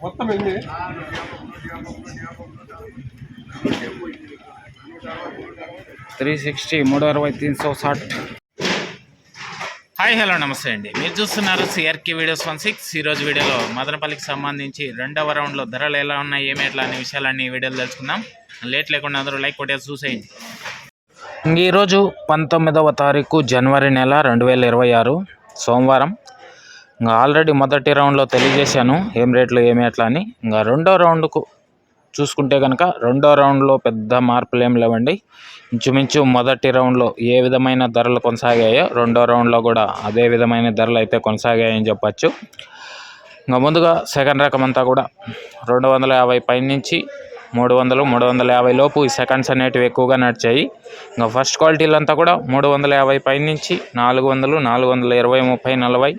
మొత్తం ఎన్ని 360 360 360. Hi hello నమస్తే అండి. మీరు చూస్తున్నారు సిఆర్కే వీడియోస్ 16. ఈరోజు వీడియోలో మదనపల్లికి సంబంధించి రెండవ రౌండ్లో ధరలు ఎలా ఉన్నాయి, ఏమి ఎట్లా అనే విషయాలన్నీ ఈ వీడియోలో తెలుసుకుందాం. లేట్ లేకుండా అందరూ లైక్ కొట్టేసి చూసేయండి. ఈరోజు 19వ తారీఖు జనవరి నెల 2026 సోమవారం. ఇంకా ఆల్రెడీ మొదటి రౌండ్లో తెలియజేశాను ఏం రేట్లు ఏమి ఎట్లా అని. ఇంకా రెండో రౌండ్కు చూసుకుంటే కనుక రెండో రౌండ్లో పెద్ద మార్పులు ఏం లేవండి. ఇంచుమించు మొదటి రౌండ్లో ఏ విధమైన ధరలు కొనసాగాయో రెండో రౌండ్లో కూడా అదే విధమైన ధరలు అయితే కొనసాగాయని చెప్పచ్చు. ఇంకా ముందుగా సెకండ్ రకం అంతా కూడా 250 పై నుంచి 300 350 లోపు ఈ సెకండ్స్ అనేటివి ఎక్కువగా నడిచాయి. ఇంకా ఫస్ట్ క్వాలిటీలు అంతా కూడా 350 పై నుంచి 400 420 30 40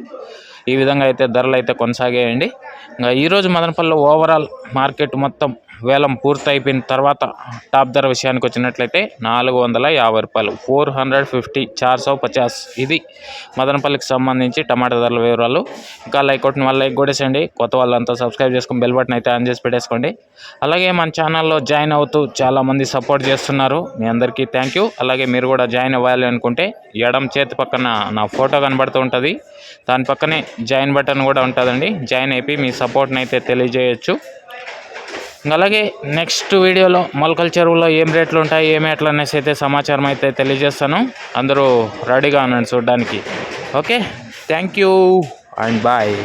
ఈ విధంగా అయితే ధరలు అయితే కొనసాగాయండి. ఇంకా ఈరోజు మదనపల్లిలో ఓవరాల్ మార్కెట్ మొత్తం వేలం పూర్తి అయిపోయిన తర్వాత టాప్ ధర విషయానికి వచ్చినట్లయితే 450 రూపాయలు 450 450. ఇది మదనపల్లికి సంబంధించి టమాటా ధరల వివరాలు. ఇంకా లైక్ కొట్టిన వాళ్ళు లైక్ కొట్టేసండి. కొత్త వాళ్ళంతా సబ్స్క్రైబ్ చేసుకుని బెల్ బటన్ అయితే ఆన్ చేసి పెట్టేసుకోండి. అలాగే మన ఛానల్లో జాయిన్ అవుతూ చాలామంది సపోర్ట్ చేస్తున్నారు. మీ అందరికీ థ్యాంక్ యూ. అలాగే మీరు కూడా జాయిన్ అవ్వాలి అనుకుంటే ఎడం చేతి పక్కన నా ఫోటో కనబడుతూ ఉంటుంది, దాని పక్కనే జాయిన్ బటన్ కూడా ఉంటుందండి. జాయిన్ అయిపోయి మీ సపోర్ట్ని అయితే తెలియజేయచ్చు. అలాగే నెక్స్ట్ వీడియోలో మొలకల చెరువులో ఏం రేట్లు ఉంటాయి ఏమి ఎట్లా అనేసి అయితే సమాచారం అయితే తెలియజేస్తాను. అందరూ రెడీగా ఉన్నాను చూడడానికి. Okay, thank you and bye.